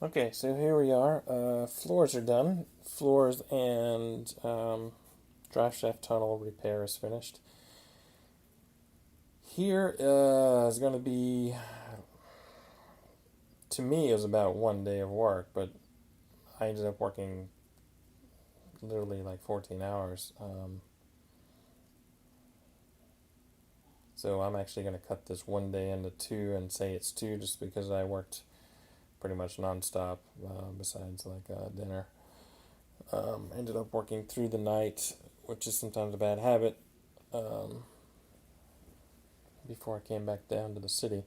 Okay, so here we are. Floors are done. Floors and drive shaft tunnel repair is finished. Here is going to be, to me, it was about 1 day of work, but I ended up working literally like 14 hours. So I'm actually going to cut this 1 day into two and say it's two just because I worked pretty much nonstop besides like dinner. Ended up working through the night, which is sometimes a bad habit. Um, Before I came back down to the city.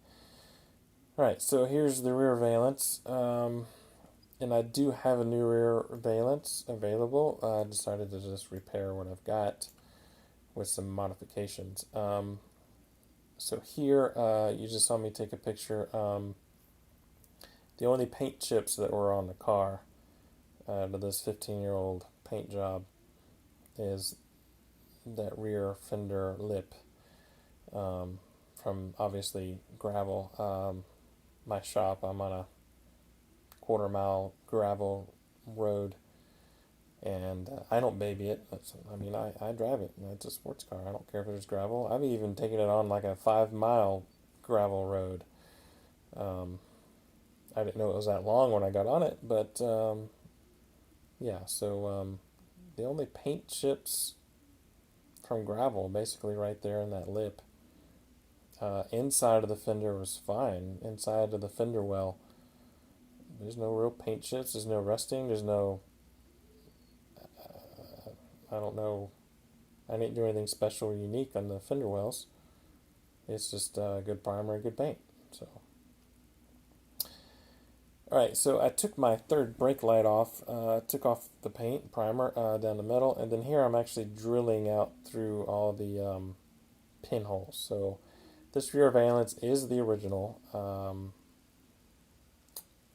All right, so here's the rear valance, and I do have a new rear valance available. I decided to just repair what I've got with some modifications. So here, you just saw me take a picture. The only paint chips that were on the car to this 15-year-old paint job is that rear fender lip from obviously gravel. My shop, I'm on a quarter-mile gravel road, and I don't baby it. I drive it. It's a sports car. I don't care if there's gravel. I've even taken it on like a 5 mile gravel road. Um, I didn't know it was that long when I got on it, but yeah. So the only paint chips from gravel, basically right there in that lip. Inside of the fender was fine. Inside of the fender well, there's no real paint chips. There's no rusting. There's no. I don't know. I didn't do anything special or unique on the fender wells. It's just good primer and good paint. So, all right. So I took my third brake light off. Took off the paint primer down the middle, and then here I'm actually drilling out through all the pinholes. So this rear valance is the original.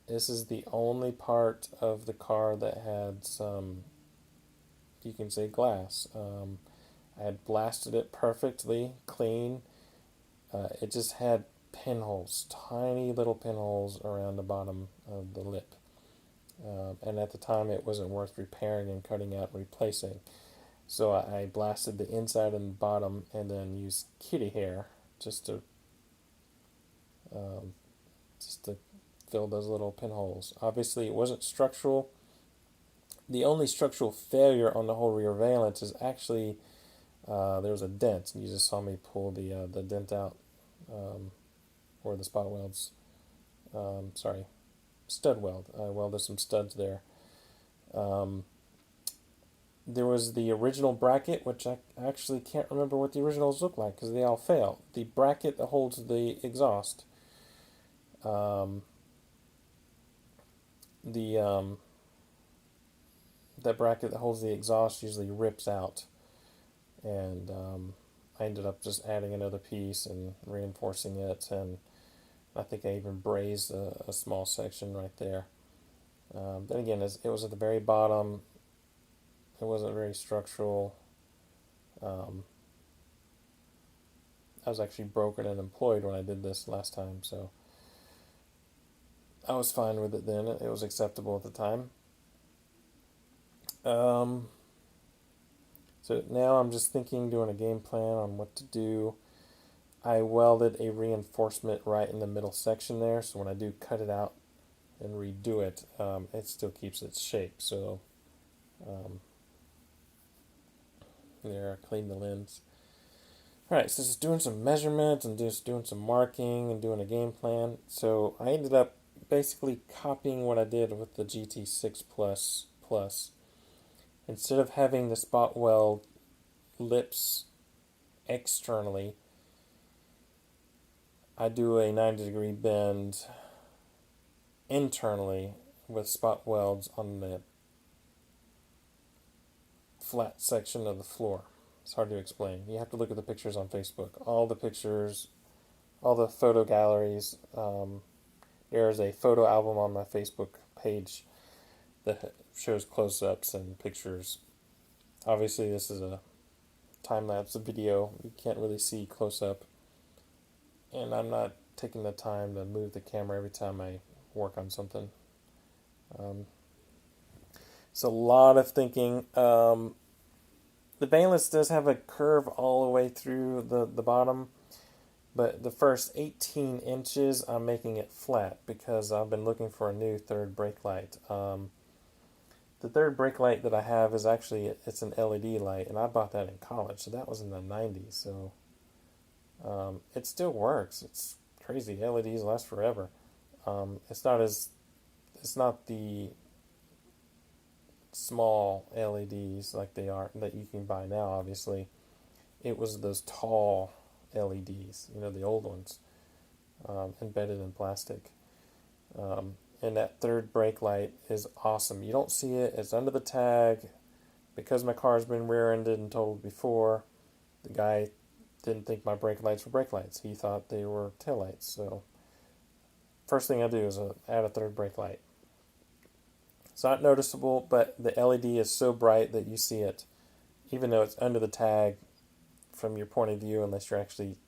This is the only part of the car that had some, you can say, glass. I had blasted it perfectly clean. It just had pinholes, tiny little pinholes around the bottom of the lip. And at the time, it wasn't worth repairing and cutting out and replacing. So I blasted the inside and bottom and then used kitty hair just to um, just to fill those little pinholes. Obviously, it wasn't structural. The only structural failure on the whole rear valance is actually there was a dent. You just saw me pull the dent out, um, or the spot welds. Sorry, stud weld. I welded some studs there. Um, there was the original bracket, which I actually can't remember what the originals look like because they all fail. The bracket that holds the exhaust. Um, the That bracket that holds the exhaust usually rips out, and I ended up just adding another piece and reinforcing it, and I think I even brazed a small section right there. Then again, it was at the very bottom. It wasn't very structural. Um, I was actually broken and employed when I did this last time, so I was fine with it then. It was acceptable at the time. Um, so now I'm just thinking, doing a game plan on what to do. I welded a reinforcement right in the middle section there, so when I do cut it out and redo it, it still keeps its shape. So um, there, I cleaned the lens. Alright, so just doing some measurements and just doing some marking and doing a game plan. So I ended up basically copying what I did with the GT6 Plus. Instead of having the spot weld lips externally, I do a 90-degree bend internally with spot welds on the flat section of the floor. It's hard to explain. You have to look at the pictures on Facebook. All the pictures, all the photo galleries. There's a photo album on my Facebook page that shows close-ups and pictures. Obviously, this is a time-lapse video. You can't really see close-up, and I'm not taking the time to move the camera every time I work on something. Um, it's a lot of thinking. The valance does have a curve all the way through the bottom, but the first 18 inches I'm making it flat because I've been looking for a new third brake light. The third brake light that I have is actually it's an LED light, and I bought that in college, so that was in the 90s. So it still works. It's crazy. LEDs last forever. It's not the small LEDs like they are that you can buy now. Obviously, it was those tall LEDs. You know, the old ones, embedded in plastic. And that third brake light is awesome. You don't see it. It's under the tag. Because my car's been rear-ended and totaled before, the guy didn't think my brake lights were brake lights. He thought they were tail lights. So first thing I do is add a third brake light. It's not noticeable, but the LED is so bright that you see it, even though it's under the tag from your point of view, unless you're actually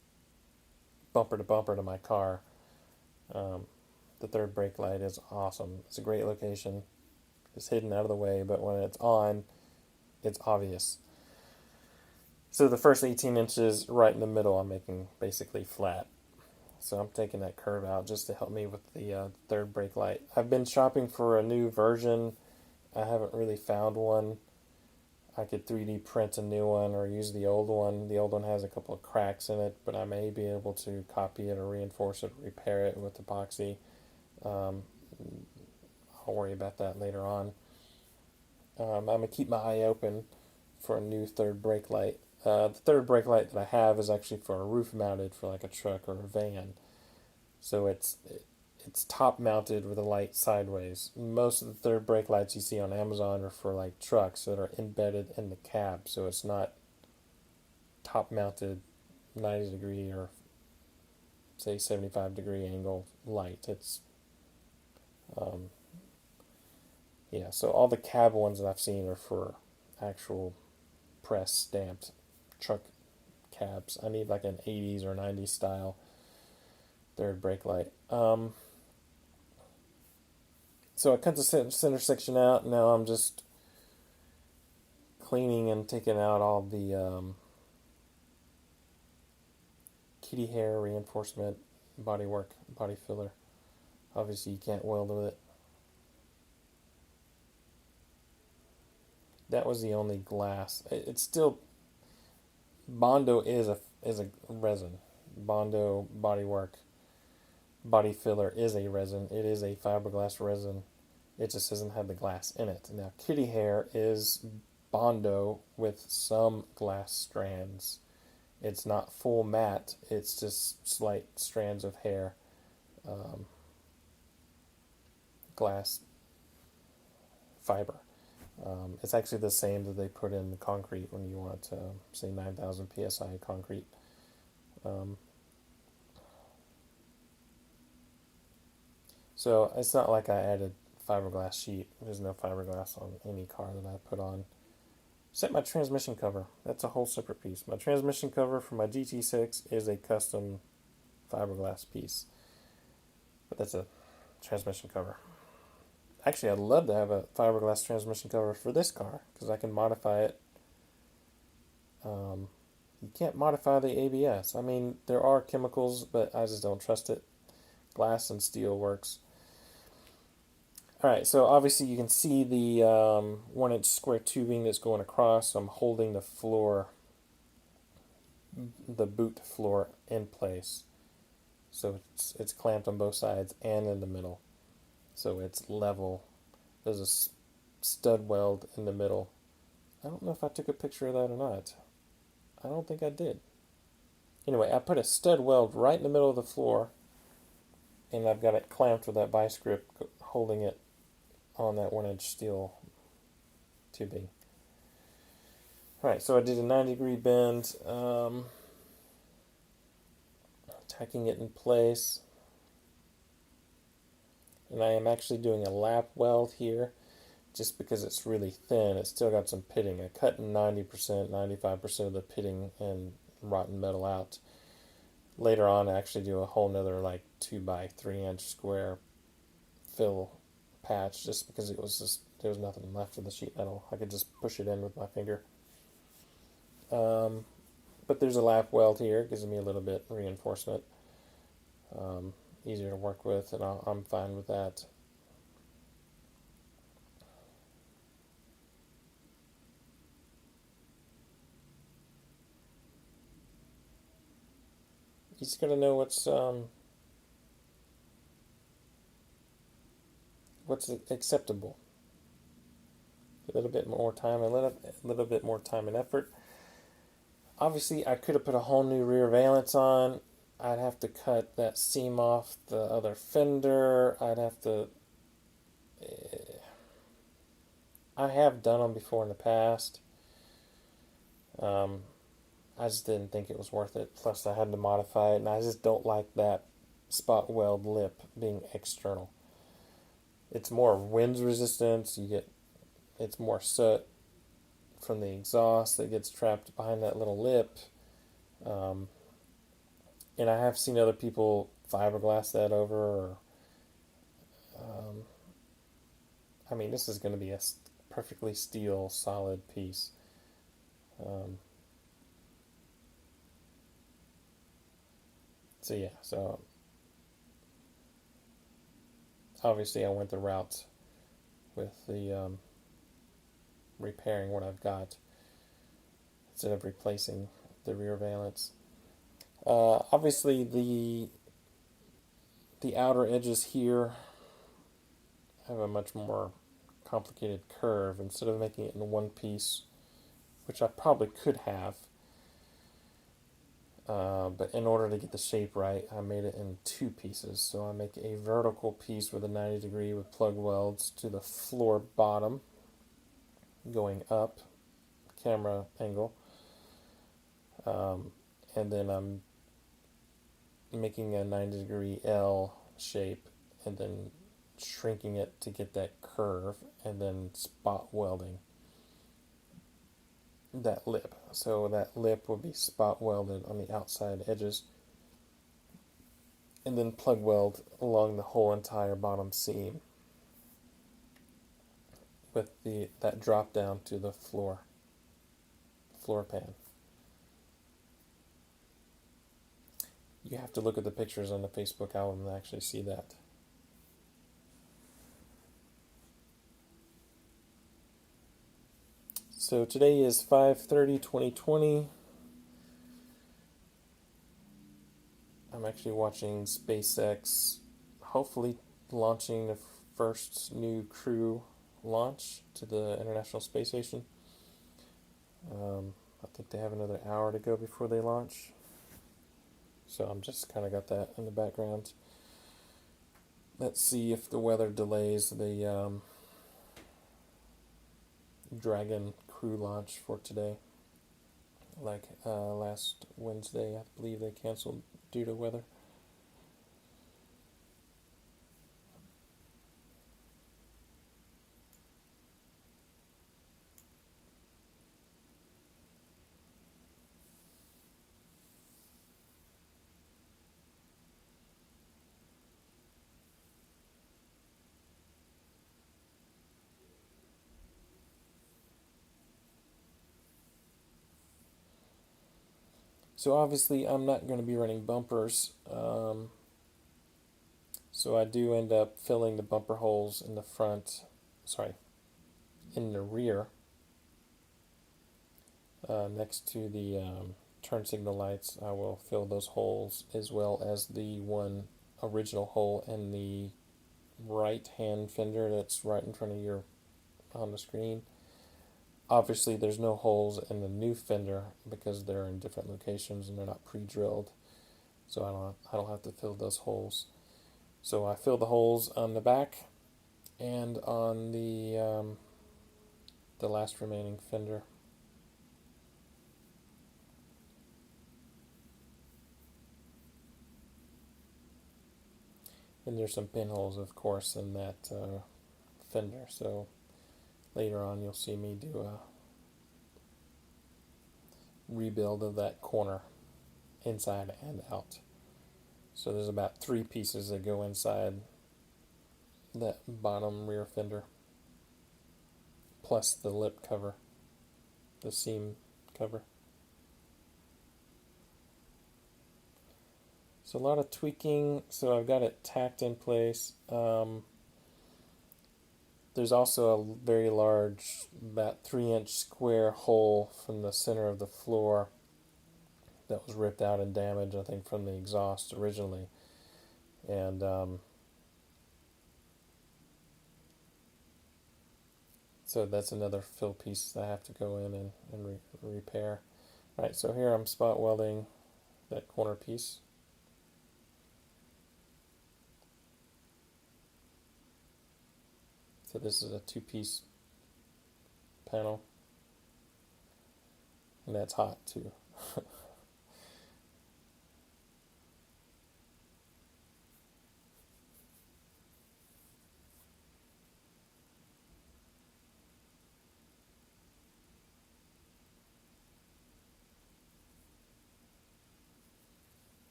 bumper to bumper to my car. The third brake light is awesome. It's a great location. It's hidden out of the way, but when it's on, it's obvious. So the first 18 inches right in the middle I'm making basically flat. So I'm taking that curve out just to help me with the third brake light. I've been shopping for a new version. I haven't really found one. I could 3D print a new one or use the old one. The old one has a couple of cracks in it, but I may be able to copy it or reinforce it or repair it with epoxy. Um, I'll worry about that later on. I'm going to keep my eye open for a new third brake light. The third brake light that I have is actually for a roof mounted for like a truck or a van. So it's top mounted with a light sideways. Most of the third brake lights you see on Amazon are for like trucks that are embedded in the cab. So it's not top mounted 90 degree or say 75-degree angle light. It's yeah, so all the cab ones that I've seen are for actual press stamped truck cabs. I need like an 80s or 90s style third brake light. So I cut the center section out. Now I'm just cleaning and taking out all the kitty hair reinforcement, bodywork, body filler. Obviously you can't weld with it. That was the only glass. It's still Bondo is a resin. Bondo bodywork body filler is a resin. It is a fiberglass resin. It just doesn't have the glass in it. Now kitty hair is Bondo with some glass strands. It's not full matte. It's just slight strands of hair, glass fiber. It's actually the same that they put in the concrete when you want, say, 9,000 psi concrete. So it's not like I added fiberglass sheet. There's no fiberglass on any car that I put on. Except my transmission cover. That's a whole separate piece. My transmission cover for my GT6 is a custom fiberglass piece. But that's a transmission cover. Actually, I'd love to have a fiberglass transmission cover for this car because I can modify it. You can't modify the ABS. I mean, there are chemicals, but I just don't trust it. Glass and steel works. Alright, so obviously you can see the 1-inch square tubing that's going across. So I'm holding the floor, the boot floor in place. So it's clamped on both sides and in the middle. So it's level. There's a stud weld in the middle. I don't know if I took a picture of that or not. I don't think I did. Anyway, I put a stud weld right in the middle of the floor, and I've got it clamped with that vice grip holding it on that 1-inch steel tubing. Alright, so I did a 90-degree bend, tacking it in place. And I am actually doing a lap weld here just because it's really thin. It's still got some pitting. I cut 90%, 95% of the pitting and rotten metal out. Later on, I actually do a whole nother like 2 by 3 inch square fill patch just because there was nothing left of the sheet metal. I could just push it in with my finger. But there's a lap weld here, gives me a little bit reinforcement, easier to work with, and I'm fine with that. You just gotta know what's acceptable. A little bit more time, a little bit more time and effort. Obviously, I could have put a whole new rear valance on. I'd have to cut that seam off the other fender. I'd have to. I have done them before in the past. I just didn't think it was worth it. Plus, I had to modify it, and I just don't like that spot weld lip being external. It's more wind resistance. It's more soot from the exhaust that gets trapped behind that little lip. And I have seen other people fiberglass that over. Or, I mean, this is going to be a perfectly steel, solid piece. So obviously I went the route with the repairing what I've got instead of replacing the rear valance. Obviously the outer edges here have a much more complicated curve. Instead of making it in one piece, which I probably could have, but in order to get the shape right, I made it in two pieces. So I make a vertical piece with a 90 degree with plug welds to the floor bottom, going up, camera angle, and then I'm making a 90 degree L shape and then shrinking it to get that curve, and then spot welding that lip. So that lip will be spot welded on the outside edges, and then plug weld along the whole entire bottom seam with that drop down to the floor pan. You have to look at the pictures on the Facebook album to actually see that. So today is 5/30/2020. I'm actually watching SpaceX, hopefully launching the first new crew launch to the International Space Station. I think they have another hour to go before they launch. So I'm just kind of got that in the background. Let's see if the weather delays the Dragon crew launch for today. Like last Wednesday, I believe they canceled due to weather. So obviously I'm not going to be running bumpers, so I do end up filling the bumper holes in the rear, next to the turn signal lights. I will fill those holes, as well as the one original hole in the right hand fender that's right in front of you on the screen. Obviously, there's no holes in the new fender because they're in different locations and they're not pre-drilled, so I don't have to fill those holes. So I fill the holes on the back and on the last remaining fender. And there's some pinholes, of course, in that fender. So later on, you'll see me do a rebuild of that corner, inside and out. So there's about 3 pieces that go inside that bottom rear fender, plus the lip cover, the seam cover. So a lot of tweaking. So I've got it tacked in place. There's also a very large, about 3-inch square hole from the center of the floor that was ripped out and damaged, I think, from the exhaust originally. And so that's another fill piece that I have to go in and repair. All right, so here I'm spot welding that corner piece. So this is a 2-piece panel, and that's hot too.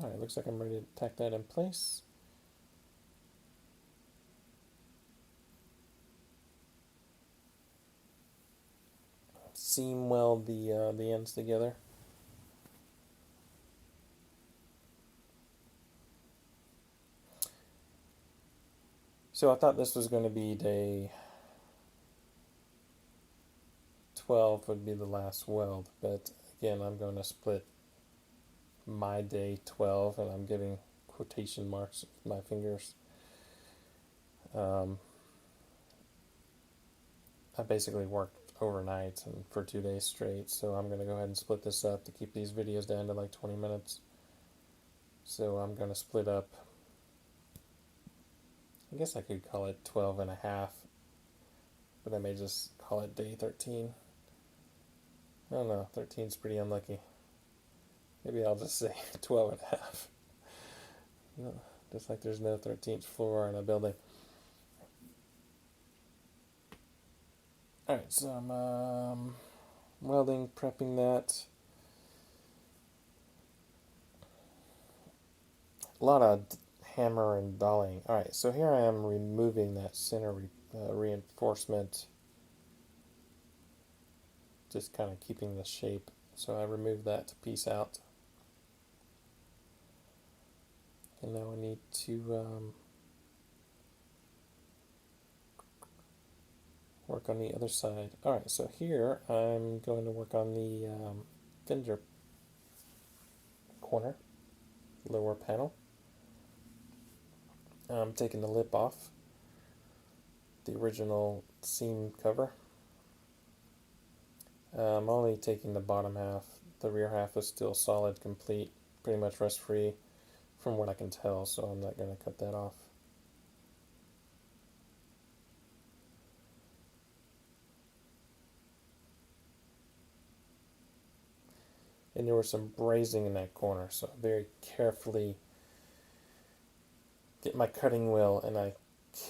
All right, looks like I'm ready to tack that in place. Seam weld the ends together. So I thought this was going to be day 12 would be the last weld, but again, I'm going to split my day 12, and I'm giving quotation marks with my fingers. I basically worked overnight and for 2 days straight, so I'm going to go ahead and split this up to keep these videos down to like 20 minutes. So I'm going to split up, I guess I could call it 12 and a half, but I may just call it day 13. I don't know, 13 is pretty unlucky. Maybe I'll just say 12 and a half. No, just like there's no 13th floor in a building. Alright, so I'm welding, prepping that. A lot of hammer and dollying. Alright, so here I am removing that center reinforcement, just kind of keeping the shape. So I removed that to piece out. And now I need to work on the other side. Alright, so here I'm going to work on the fender corner, lower panel. I'm taking the lip off, the original seam cover. I'm only taking the bottom half. The rear half is still solid, complete, pretty much rust free from what I can tell, so I'm not going to cut that off. And there was some brazing in that corner, so I very carefully get my cutting wheel and I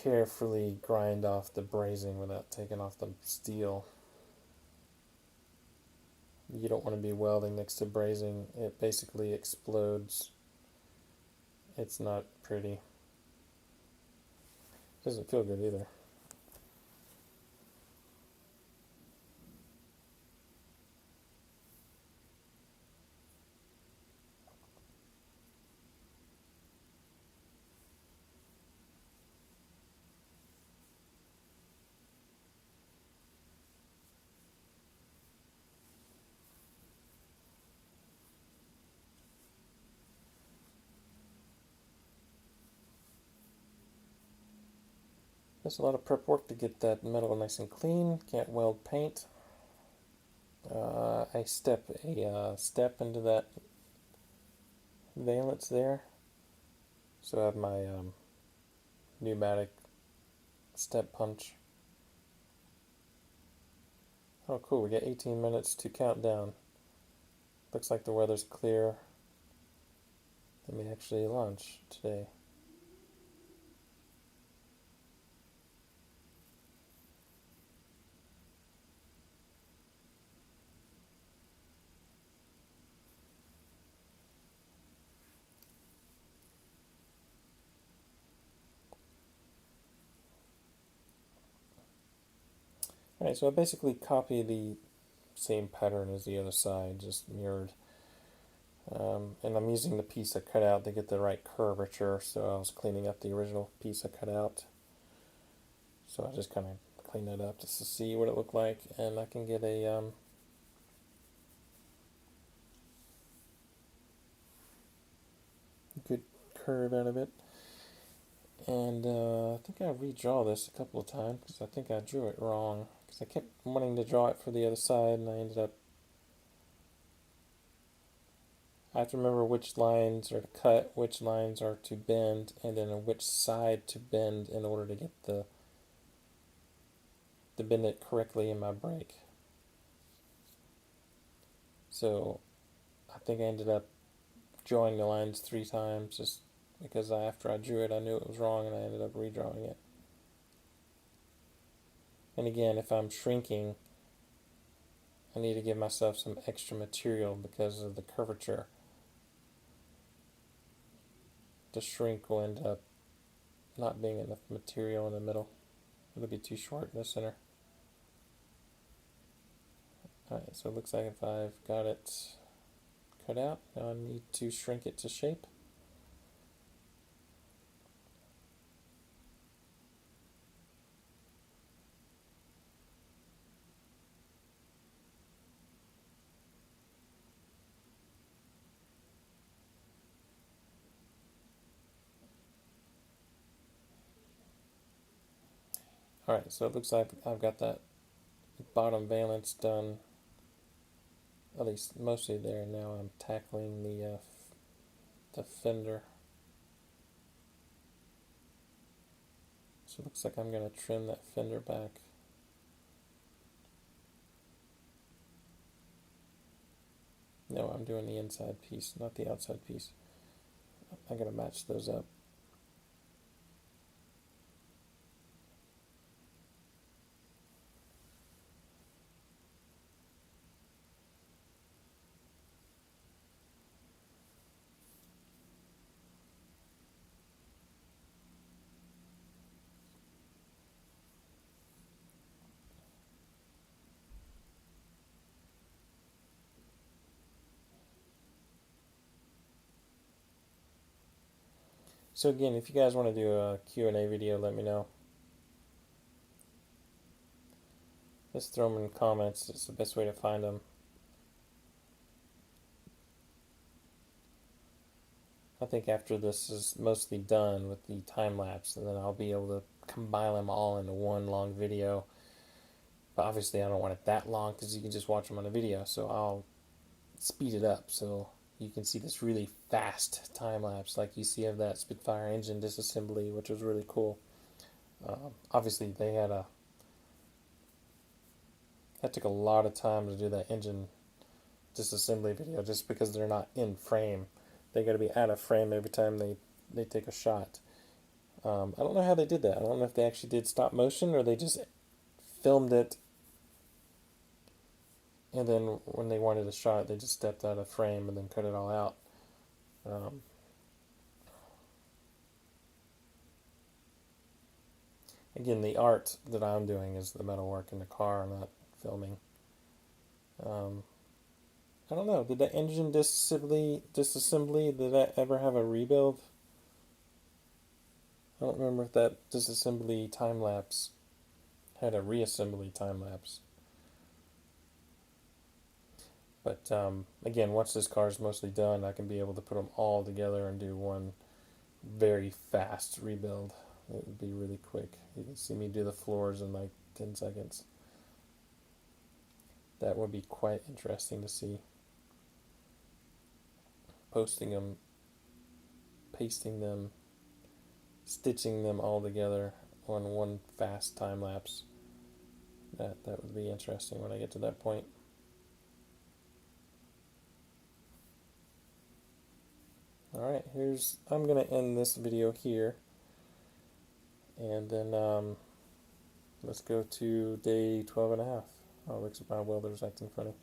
carefully grind off the brazing without taking off the steel. You don't want to be welding next to brazing. It basically explodes. It's not pretty. Doesn't feel good either. There's a lot of prep work to get that metal nice and clean. Can't weld paint. I step a step into that valance there. So I have my pneumatic step punch. Oh cool, we got 18 minutes to count down. Looks like the weather's clear. Let me actually launch today. Alright, so I basically copy the same pattern as the other side, just mirrored. And I'm using the piece I cut out to get the right curvature, so I was cleaning up the original piece I cut out. So I just kind of cleaned that up just to see what it looked like, and I can get a good curve out of it. And I think I redraw this a couple of times because I think I drew it wrong. Because I kept wanting to draw it for the other side, and I ended up. I have to remember which lines are to cut, which lines are to bend, and then on which side to bend in order to get to bend it correctly in my break. So I think I ended up drawing the lines 3 times just because after I drew it, I knew it was wrong, and I ended up redrawing it. And again, if I'm shrinking, I need to give myself some extra material because of the curvature. The shrink will end up not being enough material in the middle. It'll be too short in the center. Alright, so it looks like if I've got it cut out, now I need to shrink it to shape. Alright, so it looks like I've got that bottom valance done, at least mostly there. Now I'm tackling the fender. So it looks like I'm going to trim that fender back. No, I'm doing the inside piece, not the outside piece. I'm going to match those up. So again, if you guys want to do a Q&A video, let me know. Just throw them in the comments. It's the best way to find them. I think after this is mostly done with the time lapse, and then I'll be able to combine them all into one long video. But obviously I don't want it that long because you can just watch them on a video, so I'll speed it up so you can see this really fast time lapse like you see of that Spitfire engine disassembly, which was really cool. Obviously they that took a lot of time to do that engine disassembly video just because they're not in frame. They got to be out of frame every time they take a shot. I don't know how they did that. I don't know if they actually did stop motion or they just filmed it, and then when they wanted a shot, they just stepped out of frame and then cut it all out. Again, the art that I'm doing is the metalwork in the car. I'm not filming. I don't know. Did that engine disassembly, did that ever have a rebuild? I don't remember if that disassembly time lapse had a reassembly time lapse. But again, once this car is mostly done, I can be able to put them all together and do one very fast rebuild. It would be really quick. You can see me do the floors in like 10 seconds. That would be quite interesting to see. Posting them, pasting them, stitching them all together on one fast time lapse. That would be interesting when I get to that point. Alright, I'm going to end this video here. And then let's go to day 12 and a half. Oh, looks like my welder's acting funny.